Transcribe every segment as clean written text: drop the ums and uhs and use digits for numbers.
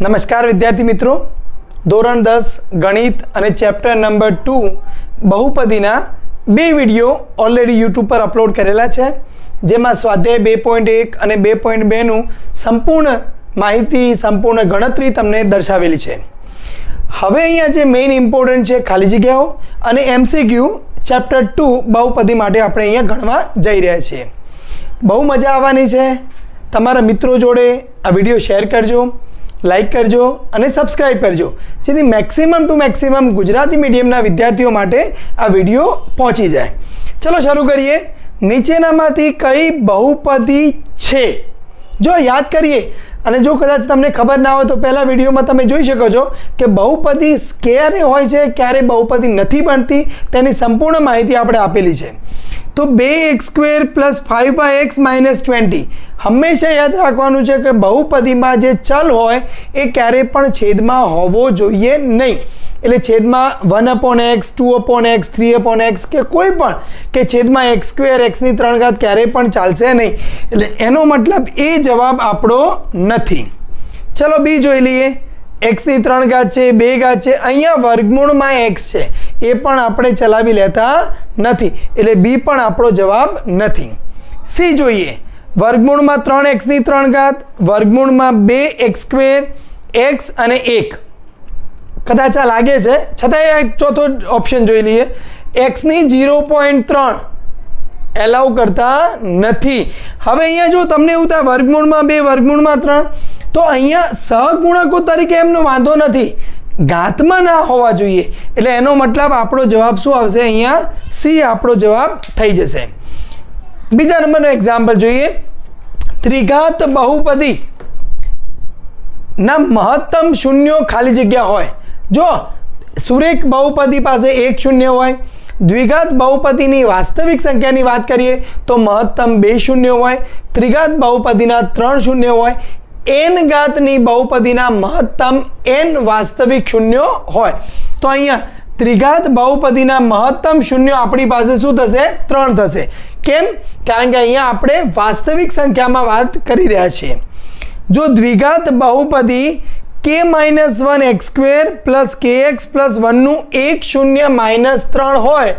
નમસ્કાર વિદ્યાર્થી મિત્રો, ધોરણ 10 ગણિત અને ચેપ્ટર નંબર 2 બહુપદીના બે વિડીયો ઓલરેડી યુટ્યુબ પર અપલોડ કરેલા છે, જેમાં સ્વાધ્યાય 2.1 અને 2.2 નું સંપૂર્ણ માહિતી, સંપૂર્ણ ગણતરી તમને દર્શાવેલી છે. હવે અહીંયા જે મેઇન ઇમ્પોર્ટન્ટ છે ખાલી જગ્યાઓ અને MCQ ચેપ્ટર 2 બહુપદી માટે આપણે અહીંયા ગણવા જઈ રહ્યા છીએ. બહુ મજા આવવાની છે. તમારા મિત્રો જોડે આ વિડીયો શેર કરજો, લાઈક કરજો અને સબસ્ક્રાઈબ કરજો, જેથી મેક્સિમમ ટુ મેક્સિમમ ગુજરાતી મીડિયમના વિદ્યાર્થીઓ માટે આ વિડીયો પહોંચી જાય. ચલો શરૂ કરીએ. નીચેનામાંથી કઈ બહુપદી છે? જો યાદ કરીએ, અને જો કદાચ તમને ખબર ના હોય તો પહેલા વિડીયોમાં તમે જોઈ શકો છો કે બહુપદી ક્યારે હોય છે, ક્યારે બહુપદી નથી બનતી, તેની સંપૂર્ણ માહિતી આપણે આપેલી છે. તો 2x² + 5x - 20 હંમેશા યાદ રાખવાનું છે કે બહુપદીમાં જે ચલ હોય એ ક્યારે પણ છેદમાં હોવો જોઈએ નહીં. એટલે છેદમાં 1/x, 2/x, 3/x કે કોઈ પણ કે છેદમાં x² x ની 3 ઘાત ક્યારેય પણ ચાલશે નહીં. એટલે એનો મતલબ એ જવાબ આપણો નથી. ચલો બી જોઈ લઈએ. x ની 3 ઘાત છે, 2 ઘાત છે, અહીંયા વર્ગમૂળમાં x છે, એ પણ આપણે ચલાવી લેતા નથી, એટલે બી પણ આપણો જવાબ નથી. સી જોઈએ. વર્ગમૂળમાં 3x ની 3 ઘાત, વર્ગમૂળમાં 2x², x અને 1 કદાચ આ લાગે છે, છતાંય એક ચોથો ઓપ્શન જોઈ લઈએ. x ની 0.3 એલાઉ કરતા નથી. હવે અહીંયા જો તમને એવું થાય વર્ગમૂળમાં 2 વર્ગમૂળમાં 3, તો અહીંયા સહગુણકો તરીકે એમનો વાંધો નથી, ઘાતમાં ના હોવા જોઈએ. એટલે એનો મતલબ આપણો જવાબ શું આવશે? અહીંયા સી આપણો જવાબ થઈ જશે. બીજા નંબરનો એક્ઝામ્પલ જોઈએ. ત્રિઘાત બહુપદી ના મહત્તમ શૂન્યો ખાલી જગ્યા હોય. જો સુરેખ બહુપદી પાસે 1 શૂન્ય હોય, દ્વિઘાત બહુપદીની વાસ્તવિક સંખ્યાની વાત કરીએ તો મહત્તમ 2 શૂન્ય હોય, ત્રિઘાત બહુપદીના 3 શૂન્ય હોય, n ઘાતની બહુપદીના મહત્તમ n વાસ્તવિક શૂન્યો હોય. તો અહીંયા ત્રિઘાત બહુપદીના મહત્તમ શૂન્યો આપણી પાસે શું થશે? 3 થશે. કેમ? કારણ કે અહીંયા આપણે વાસ્તવિક સંખ્યામાં વાત કરી રહ્યા છીએ. જો દ્વિઘાત બહુપદી k-1x² + kx + 1 નું 1 0 - 3 હોય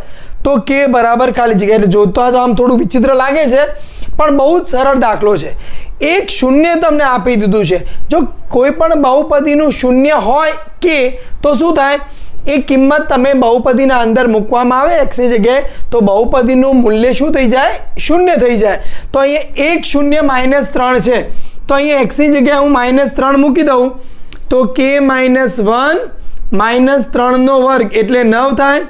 તો k બરાબર ખાલી જગ્યા. એટલે જોતા તો આમ થોડું વિચિત્ર લાગે છે, પણ બહુ જ સરળ દાખલો છે. 1 0 તમને આપી દીધું છે. જો કોઈ પણ બહુપદીનું શૂન્ય હોય k, તો શું થાય? એ કિંમત તમે બહુપદીના અંદર મૂકવામાં આવે x ની જગ્યાએ, તો બહુપદીનું મૂલ્ય શું થઈ જાય? 0 થઈ જાય. તો અહીંયા 1 0 - 3 છે, તો અહીંયા x ની જગ્યાએ હું -3 મૂકી દઉં તો k-1 - 3² એટલે 9 થાય.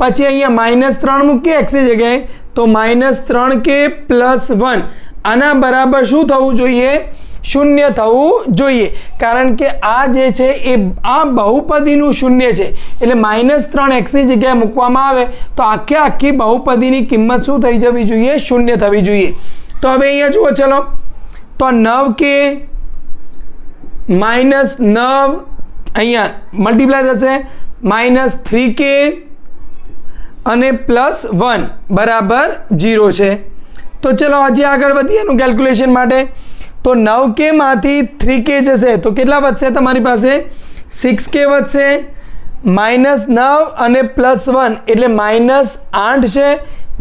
પછી અહીંયા -3 મૂકીએ x ની જગ્યાએ તો -3k + 1 આના બરાબર શું થવું જોઈએ? 0 થવું જોઈએ. કારણ કે આ જે છે એ આ બહુપદીનું શૂન્ય છે, એટલે -3 x ની જગ્યાએ મૂકવામાં આવે તો આખી બહુપદીની કિંમત શું થઈ જવી જોઈએ? 0 થવી જોઈએ. તો હવે અહીંયા જુઓ, ચલો તો 9k -9 અહીંયા મલ્ટીપ્લાય થશે, -3k અને +1 બરાબર 0 છે. તો ચલો હજી આગળ વધીએ એનું કેલ્ક્યુલેશન માટે. તો 9k માંથી 3k જશે તો કેટલા વધશે તમારી પાસે? 6k વધશે. -9 અને +1 એટલે -8 છે.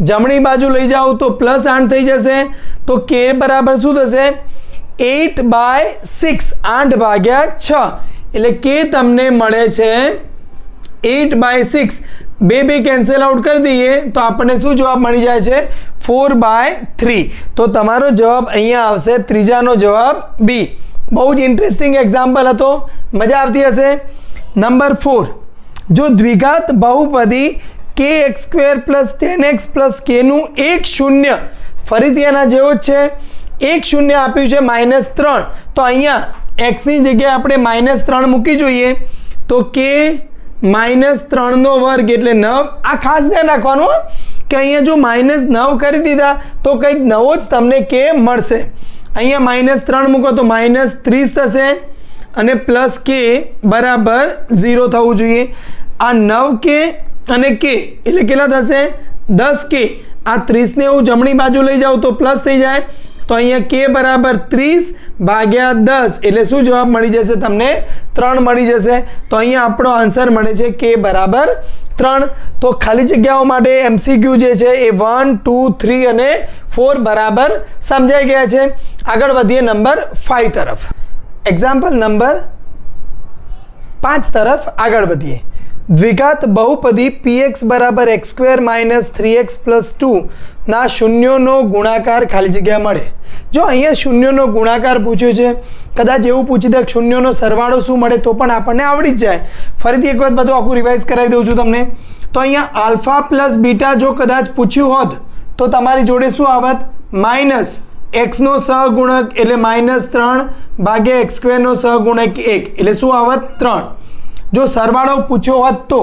જમણી બાજુ લઈ જાઓ તો +8 થઈ જશે. તો k બરાબર શું થશે? 8/6 8/6 એટલે k તમને મળે છે 8/6. 2 કેન્સલ આઉટ કરી દઈએ તો આપણને શું જવાબ મળી જાય છે? 4/3. તો તમારો જવાબ અહીંયા આવશે, ત્રીજાનો જવાબ બી. બહુ જ ઇન્ટરેસ્ટિંગ એક્ઝામ્પલ હતો, મજા આવતી હશે. નંબર 4. જો દ્વિઘાત બહુપદી kx² + 10x + k નું 1 0, ફરીથી એના જેવો જ છે, 1 0 આપ્યું છે -3, તો અહીંયા x ની જગ્યાએ આપણે -3 મૂકી જોઈએ તો k -3² એટલે 9. આ ખાસ ધ્યાન રાખવાનું કે અહીંયા જો -9 કરી દીધા તો કંઈક નવો જ તમને k મળશે. અહીંયા -3 મૂકો તો -30 થશે અને +k બરાબર 0 થવું જોઈએ. આ 9k અને k એટલે કેટલા થશે? 10k. આ 30 ને હું જમણી બાજુ લઈ જાઉં તો પ્લસ થઈ જાય, તો અહીંયા કે બરાબર 30/10 એટલે શું જવાબ મળી જશે તમને 3 મળી જશે. તો અહીંયા આપણો આન્સર મળે છે કે બરાબર 3. તો ખાલી જગ્યાઓ માટે MCQ જે છે એ 1, 2, 3 અને 4 બરાબર સમજાઈ ગયા છે. આગળ વધીએ નંબર 5 તરફ. એક્ઝામ્પલ નંબર 5 તરફ આગળ વધીએ. દ્વિઘાત બહુપદી px બરાબર x² - 3x + 2 ના શૂન્યોનો ગુણાકાર ખાલી જગ્યા મળે. જો અહીંયા શૂન્યોનો ગુણાકાર પૂછ્યો છે, કદાચ એવું પૂછી દે શૂન્યોનો સરવાળો શું મળે તો પણ આપણને આવડી જ જાય. ફરીથી એક વખત બધું આખું રિવાઇઝ કરાવી દઉં છું તમને. તો અહીંયા આલ્ફા પ્લસ બીટા જો કદાચ પૂછ્યું હોત તો તમારી જોડે શું આવત? માઇનસ એક્સનો સહગુણક એટલે -3/x² નો સહગુણક 1 એટલે શું આવત? 3. જો સરવાળો પૂછ્યો હોત તો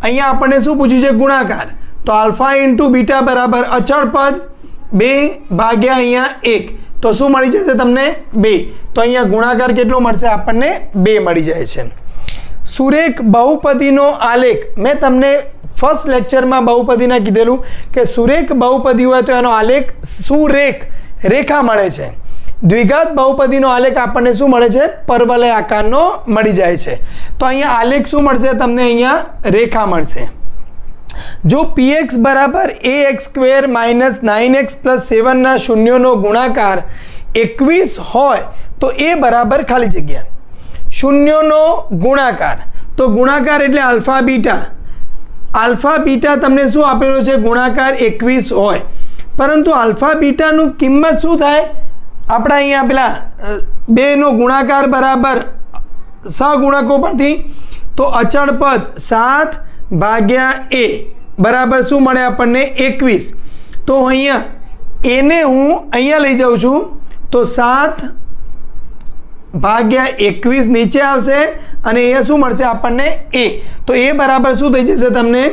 અહીંયા આપણને શું પૂછ્યું છે? ગુણાકાર. તો આલ્ફા ઇન્ટુ બીટા બરાબર અચળ પદ 2/1 તો શું મળી જશે તમને? 2. તો અહીંયા ગુણાકાર કેટલો મળશે આપણને? 2 મળી જાય છે. સુરેખ બહુપદીનો આલેખ મેં તમને ફર્સ્ટ લેક્ચરમાં બહુપદીના કીધેલું કે સુરેખ બહુપદી હોય તો એનો આલેખ સુરેખ રેખા મળે છે. દ્વિઘાત બહુપદીનો આલેખ આપણને શું મળે છે? પરવલય આકારનો મળી જાય છે. તો અહીંયા આલેખ શું મળશે તમને? અહીંયા રેખા મળશે. જો px બરાબર ax² - 9x + 7 ના શૂન્યોનો ગુણાકાર 21 હોય તો એ બરાબર ખાલી જગ્યા શૂન્યોનો ગુણાકાર. તો ગુણાકાર એટલે આલ્ફા બીટા. આલ્ફા બીટા તમને શું આપેલો છે? ગુણાકાર 21 હોય, પરંતુ આલ્ફા બીટાનું કિંમત શું થાય? આપણા અહીંયા પેલા 2 નો ગુણાકાર બરાબર સહગુણકો પરથી તો અચળ પદ 7/a બરાબર શું મળે આપણને? 21. તો અહીંયા એને હું અહીંયા લઈ જાઉં છું તો 7/21 નીચે આવશે અને અહીંયા શું મળશે આપણને? a. તો a બરાબર શું થઈ જશે તમને?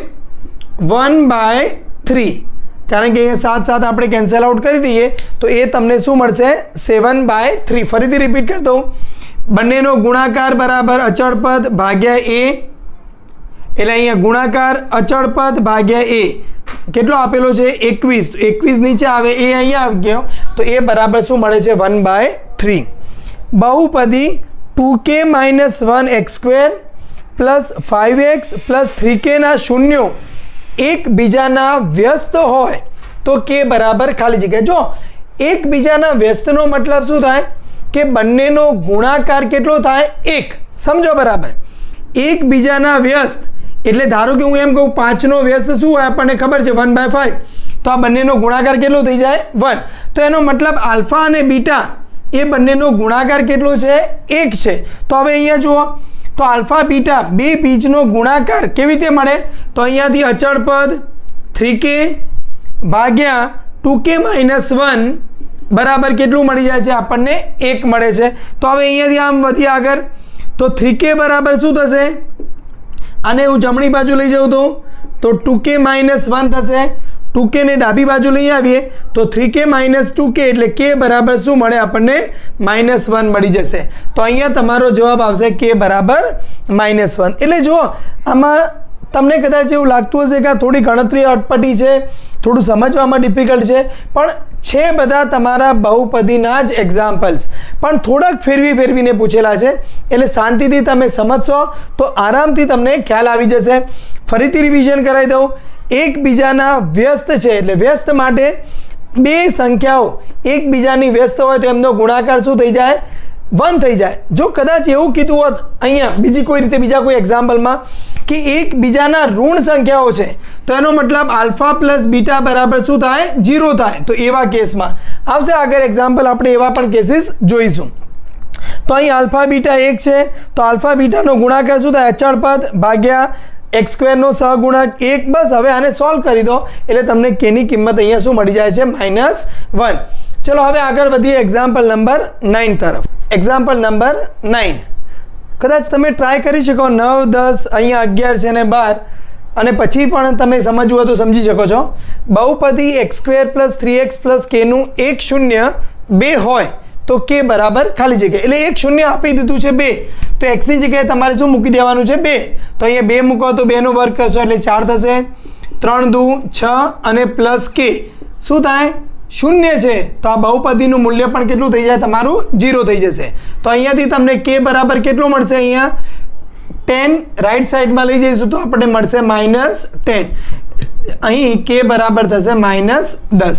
1/3. કારણ કે અહીંયા 7 આપણે કેન્સલ આઉટ કરી દઈએ તો એ તમને શું મળશે? 7/3. ફરીથી રિપીટ કરી દઉં. બંનેનો ગુણાકાર બરાબર અચળ પદ ભાગ્યા a એટલે અહીંયા ગુણાકાર અચળ પદ ભાગ્યા a કેટલો આપેલો છે? 21. 21 નીચે આવે એ અહીંયા આવી ગયો તો એ બરાબર શું મળે છે? 1/3. બહુપદી 2k - 1x² + 5x + 3k ના શૂન્યો એકબીજાના વ્યસ્ત હોય તો કે બરાબર ખાલી જગ્યા. જો એકબીજાના વ્યસ્તનો મતલબ શું થાય? કે બંનેનો ગુણાકાર કેટલો થાય? 1. સમજો બરાબર? એકબીજાના વ્યસ્ત એટલે ધારો કે હું એમ કહું 5નો વ્યસ્ત શું હોય આપણને ખબર છે? 1/5. તો આ બંનેનો ગુણાકાર કેટલો થઈ જાય? 1. તો એનો મતલબ આલ્ફા અને બીટા એ બંનેનો ગુણાકાર કેટલો છે? 1 છે. તો હવે અહીંયા જુઓ તો આલ્ફા બીટા બે બીજનો ગુણાકાર કેવી રીતે મળે? તો અહીંયાથી અચળ પદ 3k ભાગ્યા 2k - 1 બરાબર કેટલું મળી જાય છે આપણને? 1 મળે છે. તો હવે અહીંયાથી આમ વધીએ આગળ તો 3k બરાબર શું થશે? આને હું જમણી બાજુ લઈ જાઉં તો 2k - 1 થશે. 2k ને ડાબી બાજુ લઈ આવીએ તો 3k - 2k એટલે k બરાબર શું મળે આપણને? -1 મળી જશે. તો અહીંયા તમારો જવાબ આવશે k બરાબર -1. એટલે જુઓ આમાં તમને કદાચ એવું લાગતું હશે કે આ થોડી ગણતરી અટપટી છે, થોડું સમજવામાં ડિફિકલ્ટ છે, પણ છે બધા તમારા બહુપદીના જ એક્ઝામ્પલ્સ, પણ થોડાક ફેરવીને પૂછેલા છે. એટલે શાંતિથી તમે સમજશો તો આરામથી તમને ખ્યાલ આવી જશે. ફરીથી રિવિઝન કરાવી દઉં. એકબીજાના વ્યસ્ત છે એટલે વ્યસ્ત માટે બે સંખ્યાઓ એકબીજાની વ્યસ્ત હોય તો એમનો ગુણાકાર શું થઈ જાય? 1 થઈ જાય. જો કદાચ એવું કીધું હોત અહીંયા બીજી કોઈ રીતે બીજા કોઈ એક્ઝામ્પલમાં કે એકબીજાના ઋણ સંખ્યાઓ છે તો એનો મતલબ આલ્ફા પ્લસ બીટા બરાબર શું થાય? 0 થાય. તો એવા કેસમાં આવશે આગળ એક્ઝામ્પલ, આપણે એવા પણ કેસીસ જોઈશું. તો અહીં આલ્ફા બીટા 1 છે તો આલ્ફા બીટાનો ગુણાકાર શું થાય? અચળ પદ ભાગ્યા x² નો સહગુણક 1. બસ હવે આને સોલ્વ કરી દો એટલે તમને k ની કિંમત અહીંયા શું મળી જાય છે? -1. ચલો હવે આગળ વધીએ એક્ઝામ્પલ નંબર 9 તરફ. એક્ઝામ્પલ નંબર 9 કદાચ તમે ટ્રાય કરી શકો 9, 10, અહીંયા 11 છે ને 12 અને પછી પણ તમે સમજવું હોય તો સમજી શકો છો. બહુપદી x² + 3x + k નું 1 0 2 હોય તો k બરાબર ખાલી જગ્યા એટલે 1 0 આપી દીધું છે 2 તો x ની જગ્યાએ તમારે શું મૂકી દેવાનું છે? 2. તો અહીંયા 2 મૂકો તો 2 નો વર્ગ કરશો એટલે 4 થશે. 3 × 2 = 6 અને પ્લસ k શું થાય? શૂન્ય છે તો આ બહુપદીનું મૂલ્ય પણ કેટલું થઈ જાય તમારું 0 થઈ જશે. તો અહીંયાથી તમને k બરાબર કેટલું મળશે? અહીંયા 10 રાઈટ સાઈડમાં લઈ જઈશું તો આપણને મળશે -10. અહીં k બરાબર થશે -10.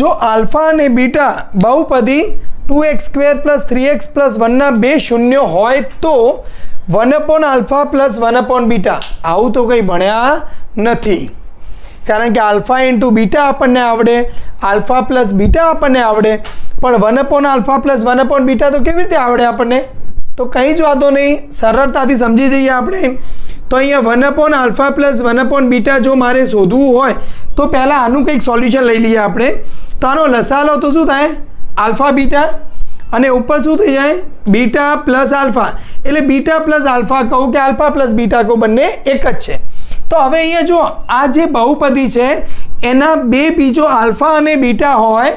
જો આલ્ફા અને બીટા બહુપદી 2x² + 3x + 1 ના બે શૂન્ય હોય તો 1/α + 1/β. આવું તો કંઈ ભણ્યા નથી, કારણ કે આલ્ફા ઇન્ટુ બીટા આપણને આવડે, આલ્ફા પ્લસ બીટા આપણને આવડે, પણ 1/α + 1/β તો કેવી રીતે આવડે આપણને? તો કંઈ જ વાતો નહીં, સરળતાથી સમજી જઈએ આપણે. તો અહીંયા 1/α + 1/β જો મારે શોધવું હોય તો પહેલાં આનું કંઈક સોલ્યુશન લઈ લઈએ આપણે. તો આનો લસા લો તો શું થાય? આલ્ફા બીટા, અને ઉપર શું થઈ જાય? Beta plus alpha. એટલે બીટા પ્લસ આલ્ફા કહું કે આલ્ફા પ્લસ બીટા કહું, બંને એક જ છે. તો હવે અહીંયા જો આ જે બહુપદી છે એના બે બીજો આલ્ફા અને બીટા હોય,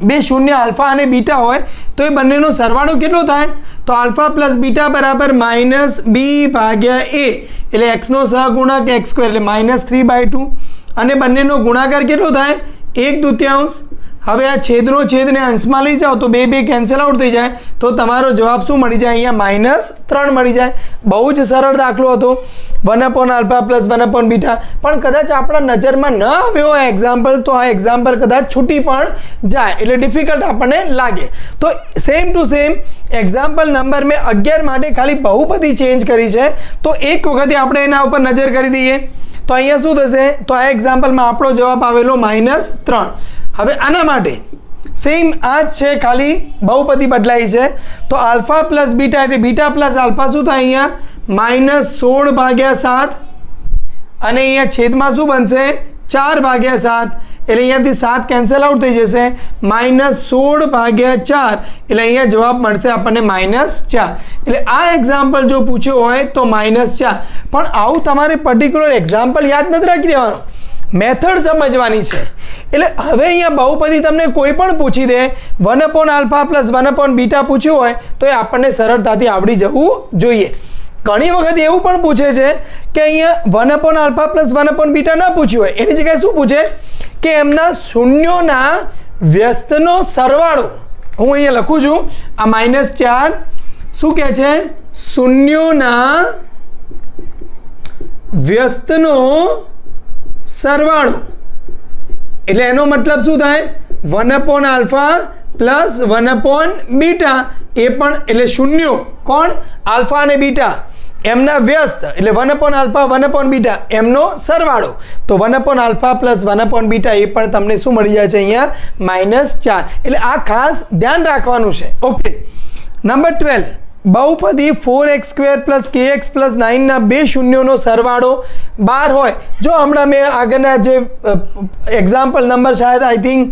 બે શૂન્ય આલ્ફા અને બીટા હોય તો એ બંનેનો સરવાળો કેટલો થાય? તો આલ્ફા પ્લસ બીટા બરાબર -b/a, એટલે એક્સનો સહગુણક x², એટલે -3/2, અને બંનેનો ગુણાકાર કેટલો થાય? 1/2. હવે આ છેદનો છેદને અંશમાં લઈ જાઓ તો બે કેન્સલ આઉટ થઈ જાય, તો તમારો જવાબ શું મળી જાય? અહીંયા -3 મળી જાય. બહુ જ સરળ દાખલો હતો, 1/α + 1/β. પણ કદાચ આપણા નજરમાં ન આવ્યો હોય એક્ઝામ્પલ, તો આ એક્ઝામ્પલ કદાચ છૂટી પણ જાય, એટલે ડિફિકલ્ટ આપણને લાગે. તો same to same example number મેં 11 માટે ખાલી બહુપદી ચેન્જ કરી છે, તો એક વખતે આપણે એના ઉપર નજર કરી દઈએ. તો અહીંયા શું થશે? તો આ એક્ઝામ્પલમાં આપણો જવાબ આવેલો -3. હવે આના માટે સેમ આ જ છે, ખાલી બહુપદી બદલાઈ છે. તો આલ્ફા પ્લસ બીટા એટલે બીટા પ્લસ આલ્ફા શું થાય? અહીંયા -16/7, અને અહીંયા છેદમાં શું બનશે? 4/7. એટલે અહીંયાથી 7 કેન્સલ આઉટ થઈ જશે, -16/4, એટલે અહીંયા જવાબ મળશે આપણને -4. એટલે આ એક્ઝામ્પલ જો પૂછ્યો હોય તો -4. પણ આવું તમારે પર્ટિક્યુલર એક્ઝામ્પલ યાદ નથી રાખી દેવાનો, મેથડ સમજવાની છે. એટલે હવે અહીંયા બહુપદી તમને કોઈ પણ પૂછી દે, 1/α + 1/β પૂછ્યું હોય તો એ આપણને સરળતાથી આવડી જવું જોઈએ. ઘણી વખત એવું પણ પૂછે છે કે અહીંયા 1/α + 1/β ન પૂછ્યું હોય, એની જગ્યાએ શું પૂછે કે એમના શૂન્યોના વ્યસ્તનો સરવાળો. હું અહીંયા લખું છું આ -4, શું કહે છે? શૂન્યોના વ્યસ્તનો સરવાળો. એટલે એનો મતલબ શું થાય? 1/α + 1/β, એ પણ એટલે શૂન્યો કોણ? આલ્ફા અને બીટા, એમના વ્યસ્ત, એટલે 1/α 1/β એમનો સરવાળો. તો 1/α + 1/β એ પણ તમને શું મળી જાય છે? અહીંયા -4. એટલે આ ખાસ ધ્યાન રાખવાનું છે. ઓકે, નંબર 12, બહુપદી 4x² + kx + 9 ના બે શૂન્યોનો સરવાળો 12 હોય. જો હમણાં મેં આગળના જે એક્ઝામ્પલ નંબર શાયદ આઈ થિંક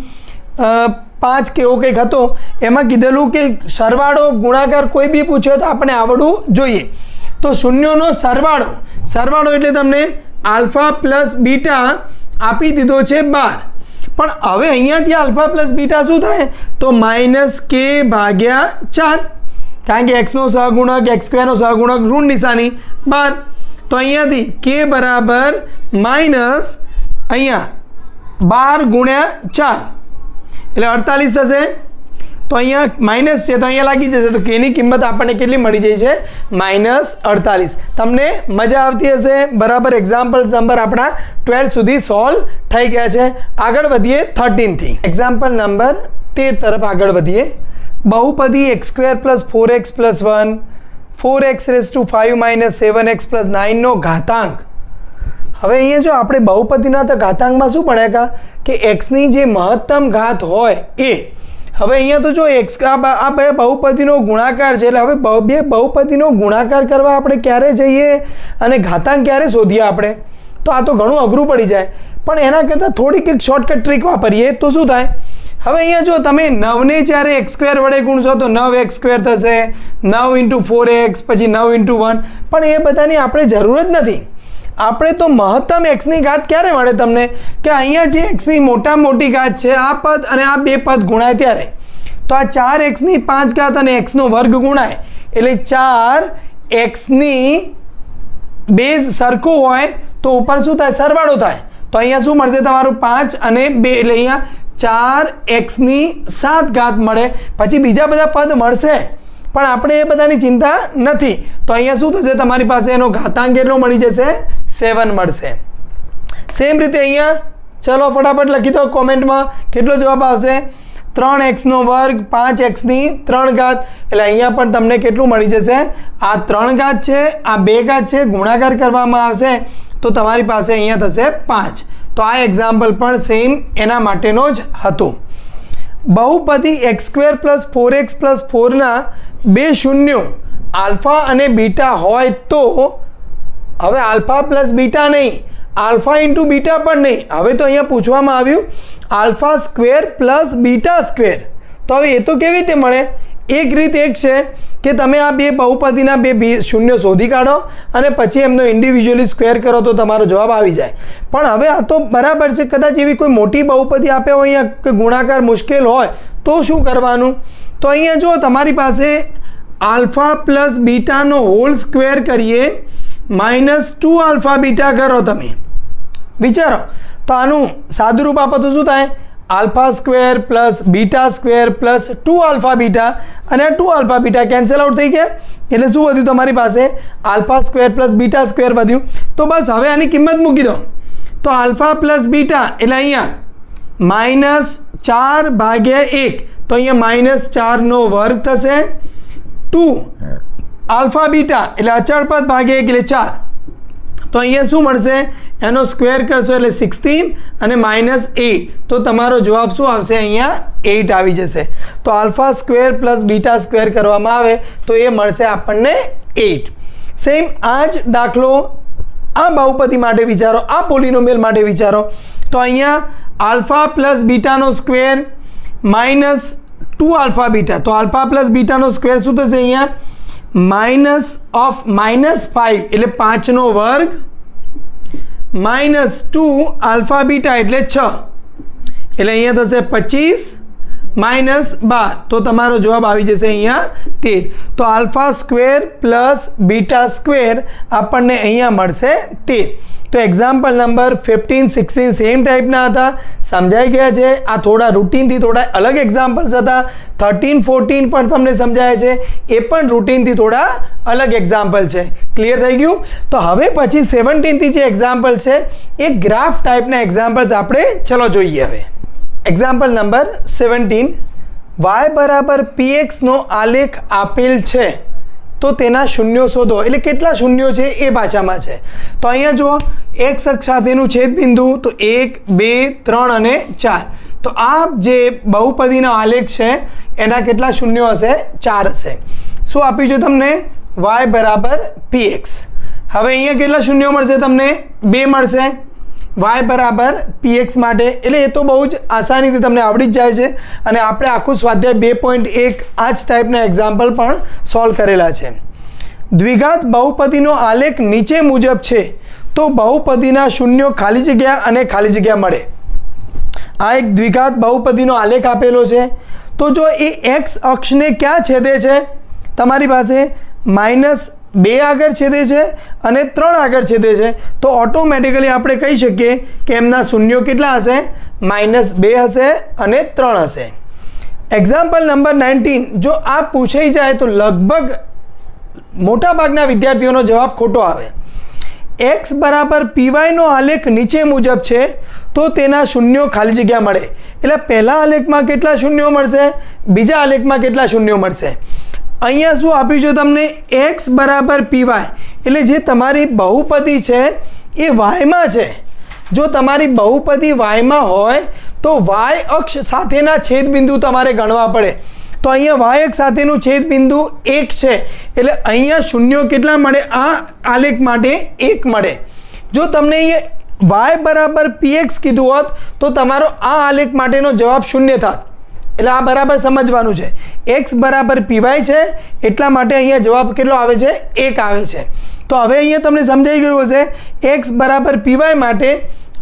5 કે એવું કંઈક હતો, એમાં કીધેલું કે સરવાળો ગુણાકાર કોઈ બી પૂછ્યો તો આપણે આવડવું જોઈએ. તો શૂન્યોનો સરવાળો એટલે તમને આલ્ફા પ્લસ બીટા આપી દીધો છે 12. પણ હવે અહીંયાથી આલ્ફા પ્લસ બીટા શું થાય? તો -k/4, કારણ કે એક્સનો સહગુણક x² નો સહગુણક ઋણ નિશાની 12. તો અહીંયાથી k બરાબર અહીંયા 12 × 4 એટલે 48 થશે. તો અહીંયા માઇનસ છે તો અહીંયા લાગી જશે, તો કેની કિંમત આપણને કેટલી મળી જાય છે? -48. તમને મજા આવતી હશે, બરાબર. એક્ઝામ્પલ નંબર આપણા 12 સુધી સોલ્વ થઈ ગયા છે. આગળ વધીએ 13 થી. એક્ઝામ્પલ નંબર 13 તરફ આગળ વધીએ. બહુપદી x² + 4x + 1 4x⁵ - 7x + 9 નો ઘાતાંક. હવે અહીંયા જો આપણે બહુપદીના તો ઘાતાંકમાં શું ભણ્યા કે એક્સની જે મહત્તમ ઘાત હોય એ. હવે અહીંયા તો જો એક્સ આ બે બહુપદીનો ગુણાકાર છે, એટલે હવે બે બહુપદીનો ગુણાકાર કરવા આપણે ક્યારે જઈએ અને ઘાતાંક ક્યારે શોધીએ આપણે? તો આ તો ઘણું અઘરું પડી જાય. પણ એના કરતાં થોડીક એક શોર્ટકટ ટ્રીક વાપરીએ તો શું થાય? હવે અહીંયા જો તમે 9ને જ્યારે x² વડે ગુણશો તો 9x² થશે, 9 × 4x, પછી 9 × 1. પણ એ બધાની આપણે જરૂર જ નથી. આપણે તો મહત્તમ એક્સની ઘાત ક્યારે મળે તમને? કે અહીંયા જે એક્સની મોટી ઘાત છે આ પદ અને આ બે પદ ગુણાય ત્યારે. તો આ 4xની 5 ઘાત અને x નો વર્ગ ગુણાય એટલે 4xની બેઝ સરખું હોય તો ઉપર શું થાય? સરવાળો થાય. તો અહીંયા શું મળશે તમારું? 5 અને 2, એટલે અહીંયા 4x7 મળે, પછી બીજા બધા પદ મળશે પણ આપણે એ બધાની ચિંતા નથી. તો અહીંયા શું થશે, તમારી પાસે એનો ઘાતાંક કેટલો મળી જશે, 7 મળશે. સેમ રીતે અહીંયા ચલો ફટાફટ લખી દો કોમેન્ટમાં કેટલો જવાબ આવશે, 3x2 5x3 એટલે અહીંયા પણ તમને કેટલું મળી જશે, આ 3 છે, આ 2 છે, ગુણાકાર કરવામાં આવશે તો તમારી પાસે અહીંયા થશે 5. તો આ એક્ઝામ્પલ પણ સેમ એના માટેનો જ હતું. બહુપદી x² + 4x + 4ના બે શૂન્યો આલ્ફા અને બીટા હોય તો, હવે આલ્ફા પ્લસ બીટા નહીં, આલ્ફા ઇન્ટુ બીટા પણ નહીં, હવે તો અહીંયા પૂછવામાં આવ્યું α² + β². તો હવે એ તો કેવી રીતે મળે, એક રીત એક છે કે તમે આ બે બહુપદીના બે શૂન્ય શોધી કાઢો અને પછી એમનો ઇન્ડિવિજ્યુઅલી સ્ક્વેર કરો તો તમારો જવાબ આવી જાય. પણ હવે આ તો બરાબર છે, કદાચ એવી કોઈ મોટી બહુપદી આપ્યા હોય અહીંયા કે ગુણાકાર મુશ્કેલ હોય તો શું કરવાનું, તો અહીંયા જો તમારી પાસે આલ્ફા પ્લસ બીટાનો હોલ સ્ક્વેર કરીએ -2α બીટા કરો, તમે વિચારો તો આનું સાદું રૂપ આપો તો શું થાય, α² + β² + 2α બીટા, અને 2α બીટા કેન્સલ આઉટ થઈ ગયા એટલે શું વધ્યું તમારી પાસે, α² + β² વધ્યું. તો બસ હવે આની કિંમત મૂકી દો, તો α + બીટા એટલે અહીંયા -4/1, તો અહીંયા -4² થશે, 2α બીટા એટલે અચળ પદ ભાગ્યા 1 એટલે 4, તો અહીંયા શું મળશે, એનો સ્ક્વેર કરશો એટલે 16 અને -8, તો તમારો જવાબ શું આવશે, અહીંયા 8 આવી જશે. તો α² + β² કરવામાં આવે તો એ મળશે આપણને 8. સેમ આ જ દાખલો આ બહુપદી માટે વિચારો, આ પોલિનોમિયલ માટે વિચારો, તો અહીંયા આલ્ફા પ્લસ બીટાનો સ્ક્વેર -2α બીટા, તો આલ્ફા પ્લસ બીટાનો સ્ક્વેર શું થશે, અહીંયા -5 એટલે 5² -2α બીટા એટલે 6, એટલે અહીંયા થશે 25 -12, તો તમારો જવાબ આવી જશે અહીંયા 13. તો α² + β² આપણને અહીંયા મળશે 13. તો એક્ઝામ્પલ નંબર 15, 16 સેમ ટાઈપના હતા, સમજાઈ ગયા છે. આ થોડા રૂટીનથી થોડા અલગ એક્ઝામ્પલ્સ હતા. 13, 14 પણ તમને સમજાય છે, એ પણ રૂટીનથી થોડા અલગ એક્ઝામ્પલ છે. ક્લિયર થઈ ગયું? તો હવે પછી 17થી જે એક્ઝામ્પલ છે એ ગ્રાફ ટાઈપના એક્ઝામ્પલ્સ આપણે ચલો જોઈએ. હવે એક્ઝામ્પલ નંબર 17, y = px નો આલેખ આપેલ છે તો તેના શૂન્યો શોધો. એટલે કેટલા શૂન્યો છે એ ભાષામાં છે. તો અહીંયા જુઓ, x અક્ષ સાથેનું છેદબિંદુ તો 1, 2, 3 અને 4. તો આ જે બહુપદીનો આલેખ છે એના કેટલા શૂન્યો હશે? 4 હશે. શું આપ્યું છે તમને? y = px. હવે અહીંયા કેટલા શૂન્યો મળશે તમને? 2 મળશે y = px માટે. એટલે એ તો બહુ જ આસાનીથી તમને આવડી જ જાય છે, અને આપણે આખું સ્વાધ્યાય 2.1 આ જ ટાઈપના એક્ઝામ્પલ પણ સોલ્વ કરેલા છે. દ્વિઘાત બહુપદીનો આલેખ નીચે મુજબ છે તો બહુપદીના શૂન્યો ખાલી જગ્યા અને ખાલી જગ્યા મળે. આ એક દ્વિઘાત બહુપદીનો આલેખ આપેલો છે. તો જો એ x અક્ષને ક્યાં છેદે છે? તમારી પાસે -2 આગળ છેદે છે અને 3 આગળ છેદે છે, તો ઓટોમેટિકલી આપણે કહી શકીએ કે એમના શૂન્યો કેટલા હશે? -2 હશે અને 3 હશે. એક્ઝામ્પલ નંબર 19, જો આ પૂછાઈ જાય તો લગભગ મોટાભાગના વિદ્યાર્થીઓનો જવાબ ખોટો આવે. x = py નો આલેખ નીચે મુજબ છે તો તેના શૂન્યો ખાલી જગ્યા મળે. એટલે પહેલા આલેખમાં કેટલા શૂન્યો મળશે, બીજા આલેખમાં કેટલા શૂન્યો મળશે? અહીંયા શું આપ્યું છે તમને? x = py, એટલે જે તમારી બહુપદી છે એ y-માં છે. જો તમારી બહુપદી y-માં હોય તો y અક્ષ સાથેના છેદબિંદુ તમારે ગણવા પડે. તો અહીંયા y અક્ષ સાથેનું છેદબિંદુ 1 છે, એટલે અહીંયા શૂન્યો કેટલા મળે? આ આલેખ માટે 1 મળે. જો તમને અહીંયા y = px કીધું હોત તો તમારો આ આલેખ માટેનો જવાબ 0 થાત. એટલે આ બરાબર સમજવાનું છે. x = py છે એટલા માટે અહીંયા જવાબ કેટલો આવે છે? 1 આવે છે. તો હવે અહીંયા તમને સમજાઈ ગયું હશે, x = py માટે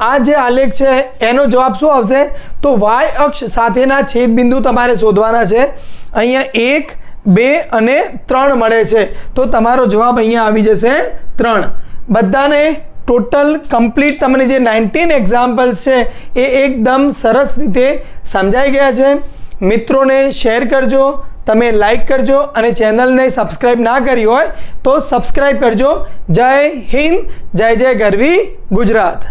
આ જે આલેખ છે એનો જવાબ શું આવશે? તો y અક્ષ સાથેના છેદબિંદુ તમારે શોધવાના છે. અહીંયા 1, 2 અને 3 મળે છે, તો તમારો જવાબ અહીંયા આવી જશે 3. બધાને ટોટલ કમ્પ્લીટ તમને જે 19 એક્ઝામ્પલ્સ છે એ એકદમ સરસ રીતે સમજાઈ ગયા છે. મિત્રોને શેર કરજો, તમે લાઈક કરજો અને ચેનલને સબસ્ક્રાઈબ ના કરી હોય તો સબસ્ક્રાઈબ કરજો. જય હિન્દ, જય જય ગરવી ગુજરાત.